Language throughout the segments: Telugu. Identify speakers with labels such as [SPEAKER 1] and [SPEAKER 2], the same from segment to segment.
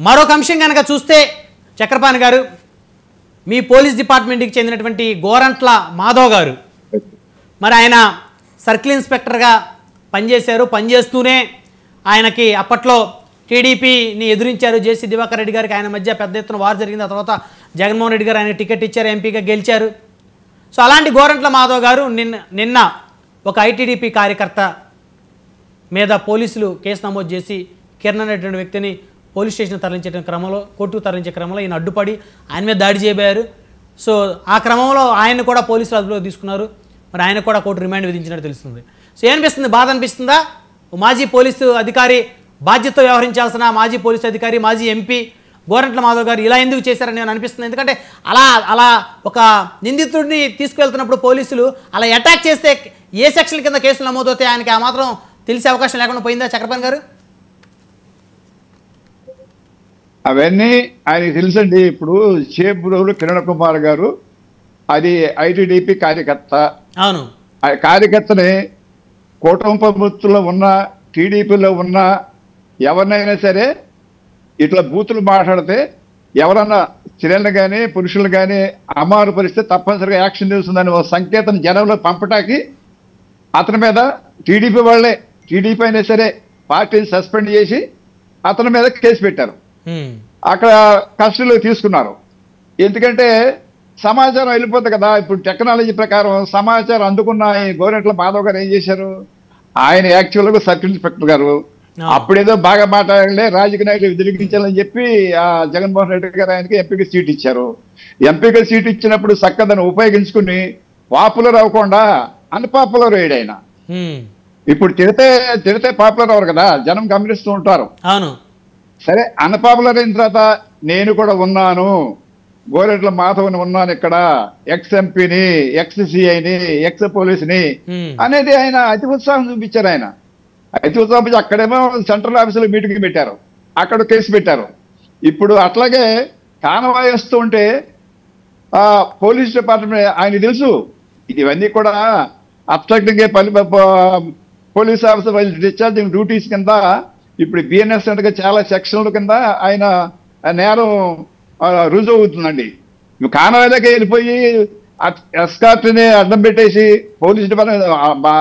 [SPEAKER 1] మరొక అంశం కనుక చూస్తే చక్రపాణి గారు, మీ పోలీస్ డిపార్ట్మెంట్కి చెందినటువంటి గోరంట్ల మాధవ్ గారు, మరి ఆయన సర్కిల్ ఇన్స్పెక్టర్గా పనిచేశారు. పనిచేస్తూనే ఆయనకి అప్పట్లో టీడీపీని ఎదురించారు. జేసీ దివాకర్ రెడ్డి గారికి ఆయన మధ్య పెద్ద ఎత్తున వారు జరిగింది. ఆ తర్వాత జగన్మోహన్ రెడ్డి గారు ఆయన టికెట్ ఇచ్చారు, ఎంపీగా గెలిచారు. సో అలాంటి గోరంట్ల మాధవ్ గారు నిన్న ఒక ఐటీడీపీ కార్యకర్త మీద పోలీసులు కేసు నమోదు చేసి కిరణ్ అనేటువంటి వ్యక్తిని పోలీస్ స్టేషన్ తరలించే క్రమంలో, కోర్టుకు తరలించే క్రమంలో ఈయన అడ్డుపడి ఆయన మీద దాడి చేయబోయారు. సో ఆ క్రమంలో ఆయన కూడా పోలీసులు అదుపులోకి తీసుకున్నారు. మరి ఆయన కూడా కోర్టు రిమాండ్ విధించినట్టు తెలుస్తుంది. సో ఏమనిపిస్తుంది? బాధ అనిపిస్తుందా? మాజీ పోలీసు అధికారి, బాధ్యతతో వ్యవహరించాల్సిన మాజీ పోలీసు అధికారి, మాజీ ఎంపీ గోరంట్ల మాధవ్ గారు ఇలా ఎందుకు చేశారని నేను అనిపిస్తుంది. ఎందుకంటే అలా ఒక నిందితుడిని తీసుకువెళ్తున్నప్పుడు పోలీసులు అలా అటాక్ చేస్తే ఏ సెక్షన్ కింద కేసులు నమోదవుతాయి ఆయనకి ఆ మాత్రం తెలిసే అవకాశం లేకుండా పోయిందా చక్రపాణి గారు?
[SPEAKER 2] అవన్నీ ఆయనకి తెలుసండి. ఇప్పుడు చేబ్రోలు కిరణ్ కుమార్ గారు అది ఐటీడీపీ కార్యకర్త.
[SPEAKER 1] అవును,
[SPEAKER 2] ఆ కార్యకర్తని కూటమి ప్రభుత్వంలో ఉన్న, టీడీపీలో ఉన్న ఎవరినైనా సరే ఇట్లా బూతులు మాట్లాడితే ఎవరన్నా స్త్రీలను కానీ పురుషులు కానీ అమారు పరిస్తే తప్పనిసరిగా యాక్షన్ తెలుస్తుందని ఒక సంకేతం జనంలో పంపటానికి అతని మీద టీడీపీ వాళ్ళే, టీడీపీ అయినా సరే పార్టీని సస్పెండ్ చేసి అతని మీద కేసు పెట్టారు. అక్కడ కస్టడీలో తీసుకున్నారు. ఎందుకంటే సమాచారం వెళ్ళిపోతుంది కదా. ఇప్పుడు టెక్నాలజీ ప్రకారం సమాచారం అందుకున్న గోరంట్ల మాధవ్ గారు ఏం చేశారు, ఆయన యాక్చువల్గా సర్కిల్ ఇన్స్పెక్టర్ గారు అప్పుడేదో బాగా మాట్లాడలే, రాజకీయ నాయకులు వ్యతిరేకించాలని చెప్పి ఆ జగన్మోహన్ రెడ్డి గారు ఆయనకి ఎంపీకి సీట్ ఇచ్చారు. ఎంపీకి సీట్ ఇచ్చినప్పుడు చక్కదని ఉపయోగించుకుని పాపులర్ అవ్వకుండా అన్పాపులర్ అయ్యాడు ఆయన. ఇప్పుడు తిడితే పాపులర్ అవ్వరు కదా, జనం గమనిస్తూ ఉంటారు.
[SPEAKER 1] అవును,
[SPEAKER 2] సరే అన్పాపులర్ అయిన తర్వాత నేను కూడా ఉన్నాను, గోరెట్ల మాధవ్ని ఉన్నాను ఇక్కడ, ఎక్స్ ఎంపీని, ఎక్స్ సిఐని, ఎక్స్ పోలీసుని అనేది ఆయన అతి ఉత్సాహం చూపించారు. ఆయన అతి ఉత్సాహం చూపించి అక్కడేమో సెంట్రల్ ఆఫీసులో మీటింగ్ పెట్టారు, అక్కడ కేసు పెట్టారు. ఇప్పుడు అట్లాగే కానవాయి వస్తూ ఉంటే పోలీస్ డిపార్ట్మెంట్ ఆయన తెలుసు ఇవన్నీ కూడా obstructing police officer discharging duties కింద ఇప్పుడు బిఎన్ఎస్ అంటే చాలా సెక్షన్ల కింద ఆయన నేరం రుజువు అవుతుందండి. కానవాయిలోకి వెళ్ళిపోయి ఎస్కార్ట్ని అడ్డం పెట్టేసి పోలీస్ డిపార్ట్మెంట్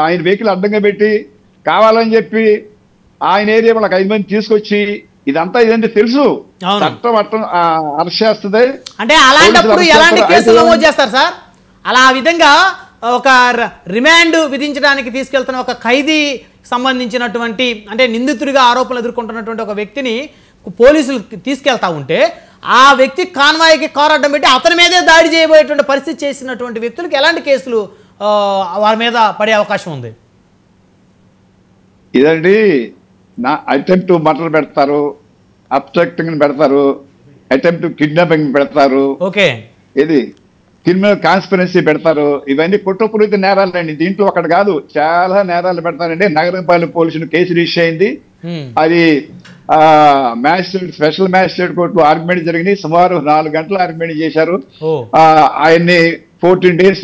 [SPEAKER 2] ఆయన వెహికల్ అడ్డంగా పెట్టి కావాలని చెప్పి ఆయన ఏరియా వాళ్ళకి 5 మంది తీసుకొచ్చి ఇదంతా ఇదంటే తెలుసు, చట్టం అరెస్ట్ చేస్తుంది.
[SPEAKER 1] అంటే అలాంటప్పుడు ఎలాంటి కేసులు నమోదు చేస్తారు సార్? అలా ఆ విధంగా ఒక రిమాండ్ విధించడానికి తీసుకెళ్తున్న ఒక ఖైదీ సంబంధించినటువంటి, అంటే నిందితుడిగా ఆరోపణలు ఎదుర్కొంటున్నటువంటి ఒక వ్యక్తిని పోలీసులు తీసుకెళ్తా ఉంటే ఆ వ్యక్తి కాన్వాయ్కి కారు అడ్డం పెట్టి అతని మీదే దాడి చేయబోయేటువంటి పరిస్థితి చేసినటువంటి వ్యక్తులకు ఎలాంటి కేసులు వారి మీద పడే అవకాశం ఉంది?
[SPEAKER 2] ఇదండి నా అటెంప్ట్ మర్డర్ పెడతారు, అబ్స్ట్రాక్టింగ్ పెడతారు, అటెంప్ట్ కిడ్నాపింగ్ పెడతారు,
[SPEAKER 1] ఓకే,
[SPEAKER 2] ఇది క్రిమినల్ కాన్స్పిరసీ పెడతారు. ఇవన్నీ కుట్రపూరిత నేరాలండి. దీంట్లో ఒకటి కాదు, చాలా నేరాలు పెడతారండి. నగరపాలెం పోలీసులు కేసు రిజిస్టర్ అయింది. అది మ్యాజిస్ట్రేట్, స్పెషల్ మ్యాజిస్ట్రేట్ కోర్టులో ఆర్గ్యుమెంట్ జరిగింది. సుమారు 4 గంటలు ఆర్గ్యుమెంట్ చేశారు. ఆయన్ని 14 days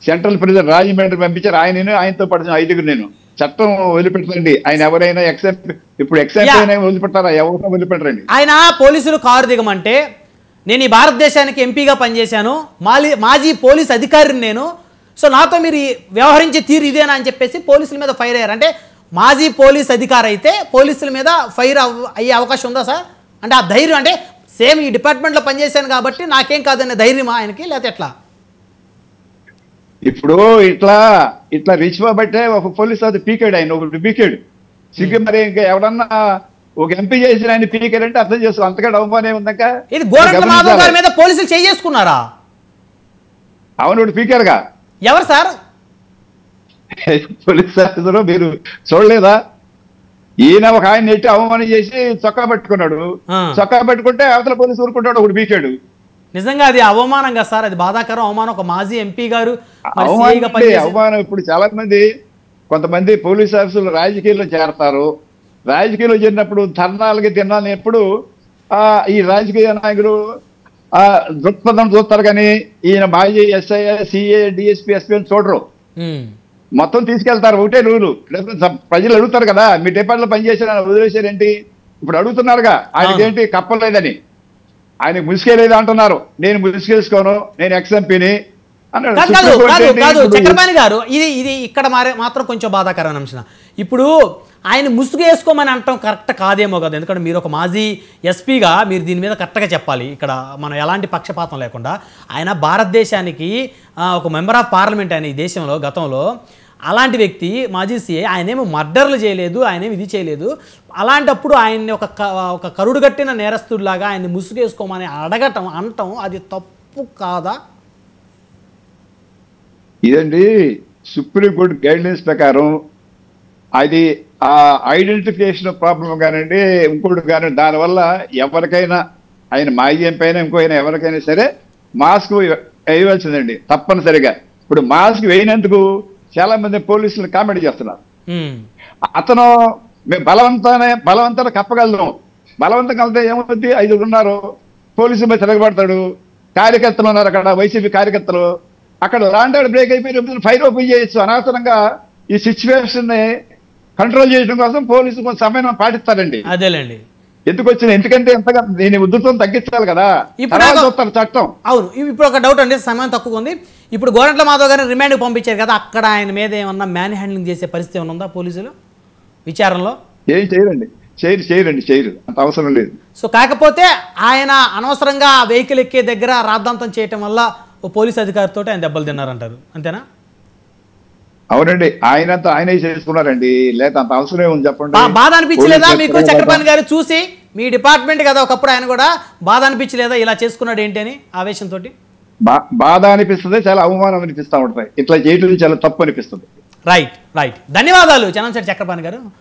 [SPEAKER 2] సెంట్రల్ ప్రిజన్ రాజమండ్రి పంపించారు. ఆయనతో పాటు 5గురు. నేను చట్టం వదిలిపెట్టండి. ఆయన ఎవరైనా ఇప్పుడు ఎక్సెప్ట్ వదిలిపెట్టారా? ఎవరైనా వదిలిపెట్టరండి.
[SPEAKER 1] ఆయన పోలీసులు కారు దిగమంటే నేను ఈ భారతదేశానికి ఎంపీగా పనిచేశాను, మాజీ పోలీస్ అధికారిని నేను, సో నాతో మీరు వ్యవహరించే తీరు ఇదేనా అని చెప్పేసి పోలీసుల మీద ఫైర్ అయ్యారు. అంటే మాజీ పోలీస్ అధికారి అయితే పోలీసుల మీద ఫైర్ అయ్యే అవకాశం ఉందా సార్? అంటే ఆ ధైర్యం, అంటే సేమ్ ఈ డిపార్ట్మెంట్లో పనిచేశాను కాబట్టి నాకేం కాదనే ధైర్యమా ఆయనకి, లేకపోతే ఎట్లా?
[SPEAKER 2] ఇప్పుడు ఇట్లా రిచ్ బట్టే ఒక పోలీస్ అది పీకాడు, ఆయన ఒకటి పీకాడు సిగ్గు. మరి ఇంకా ఎవరన్నా ఒక ఎంపీ చేసిన ఆయన పీకాడంటే అర్థం చేసుకో, అంతకంటే అవమానం ఏముందాక.
[SPEAKER 1] ఇది గోరంట్ల మాధవ్ గారి మీద పోలీసులు చేసుకున్నారా?
[SPEAKER 2] అవును, ఒకటి పీకారుగా.
[SPEAKER 1] ఎవరు సార్?
[SPEAKER 2] పోలీస్ ఆఫీసర్ మీరు చూడలేదా? ఈయన ఒక ఆయన నెట్టి అవమానం చేసి చొక్కా పట్టుకున్నాడు. చొక్కా పట్టుకుంటే అవతల పోలీసు ఊరుకుంటాడు, ఒకటి పీకాడు.
[SPEAKER 1] నిజంగా అది అవమానంగా సార్, అది బాధాకరం అవమానం. ఒక మాజీ ఎంపీ గారు
[SPEAKER 2] అవమానం. ఇప్పుడు చాలా మంది కొంతమంది పోలీస్ ఆఫీసర్లు రాజకీయాల్లో చేరతారు. రాజకీయాల్లో చేరినప్పుడు ధర్నాలకి తిన్నాను ఎప్పుడు ఈ రాజకీయ నాయకులు దృక్పథం చూస్తారు, కానీ ఈయన మాజీ ఎస్ఐ, సిఏ, డిఎస్పీ, ఎస్పీ అని చూడరు. మొత్తం తీసుకెళ్తారు. ఒకటే రూలు. ప్రజలు అడుగుతారు కదా, మీ డిపార్ట్మెంట్లో పనిచేసిన వదిలేసారేంటి, ఇప్పుడు అడుగుతున్నారుగా ఆయనకేంటి కప్పలేదని, ఆయన ముసుకేలేదు అంటున్నారు. నేను ముసుకేసుకోను, నేను ఎక్స్ఎంపీని అన్నాడు.
[SPEAKER 1] కాదు కాదు
[SPEAKER 2] సుప్రీం కోర్టు
[SPEAKER 1] కాదు
[SPEAKER 2] ఏంటి
[SPEAKER 1] కాదు
[SPEAKER 2] ఇప్పుడు?
[SPEAKER 1] చక్రపాణి గారు, ఇది ఇక్కడ మాత్రం కొంచెం బాధాకరమైన అంశం. ఇప్పుడు ఆయన ముసుగు వేసుకోమని అనటం కరెక్ట్ కాదేమో కదా, ఎందుకంటే మీరు ఒక మాజీ ఎస్పీగా మీరు దీని మీద కరెక్ట్గా చెప్పాలి. ఇక్కడ మనం ఎలాంటి పక్షపాతం లేకుండా ఆయన భారతదేశానికి ఒక మెంబర్ ఆఫ్ పార్లమెంట్ ఆయన ఈ దేశంలో గతంలో, అలాంటి వ్యక్తి మాజీ సీఐ, ఆయనేమో మర్డర్లు చేయలేదు, ఆయనేమి ఇది చేయలేదు. అలాంటప్పుడు ఆయన్ని ఒక కరుడుగట్టిన నేరస్తుడిలాగా ఆయన్ని ముసుగేసుకోమని అడగటం అనటం అది తప్పు కాదా?
[SPEAKER 2] ఇదండి సుప్రీంకోర్టు గైడ్లైన్స్ ప్రకారం అది ఆ ఐడెంటిఫికేషన్ ప్రాబ్లం కానివ్వండి, ఇంకోటి కానివ్వండి, దానివల్ల ఎవరికైనా ఆయన మాజీ ఎంపీ అయినా ఇంకో అయినా ఎవరికైనా సరే మాస్క్ వేయవలసిందండి తప్పనిసరిగా. ఇప్పుడు మాస్క్ వేయనందుకు చాలా మంది పోలీసులు కామెంట్ చేస్తున్నారు. అతను మేము బలవంతాన్ని కప్పగలదాం, బలవంతం కలితే ఏమవుతుంది, 5 ఉన్నారు, పోలీసుల మీద తిరగబడతాడు, కార్యకర్తలు ఉన్నారు అక్కడ, వైసీపీ కార్యకర్తలు, అక్కడ లాండ్ ఆర్డర్ బ్రేక్ అయిపోయి ఫైర్ ఓపెన్ చేయొచ్చు. అనవసరంగా ఈ సిచ్యువేషన్ ని కంట్రోల్ చేయడం కోసం పోలీసులు కొంచెం సమయం పాటిస్తారండి.
[SPEAKER 1] అదేలేండి,
[SPEAKER 2] ఎందుకు వచ్చింది, ఎందుకంటే ఎంతగా దీని ఉధృతం తగ్గించాలి కదా, చూస్తారు చట్టం.
[SPEAKER 1] అవును. ఇప్పుడు ఒక డౌట్ అండి, సమయం తక్కువ ఉంది. ఇప్పుడు గోరంట్ల మాధవ్ గారిని రిమాండ్కి పంపించారు కదా, అక్కడ ఆయన మీద ఏమన్నా మ్యాన్ హ్యాండ్లింగ్ చేసే పరిస్థితి ఏమన్నా ఉందా పోలీసులు విచారణలో?
[SPEAKER 2] ఏం చేయరండి, చేయరు, అంత అవసరం లేదు.
[SPEAKER 1] సో కాకపోతే ఆయన అనవసరంగా ఆ వెహికల్ ఎక్కే దగ్గర రాద్ధాంతం చేయటం వల్ల ఓ పోలీస్ అధికారితో ఆయన దెబ్బలు తిన్నారంటారు, అంతేనా?
[SPEAKER 2] అవునండి, ఆయనే చేసుకున్నారండి, లేదా అంత అవసరం ఉంది చెప్పండి.
[SPEAKER 1] బాధ అనిపించలేదా మీకు చక్రపాణి గారు చూసి? మీ డిపార్ట్మెంట్ కదా ఒకప్పుడు, ఆయన కూడా బాధ అనిపించలేదా ఇలా చేసుకున్నాడు ఏంటి అని ఆవేశంతో?
[SPEAKER 2] బాధ అనిపిస్తుంది, చాలా అవమానం అనిపిస్తూ ఉంటాయి, ఇట్లా చేయడం చాలా తప్పు అనిపిస్తుంది.
[SPEAKER 1] రైట్. ధన్యవాదాలు చనంశెట్టి చక్రపాణి గారు.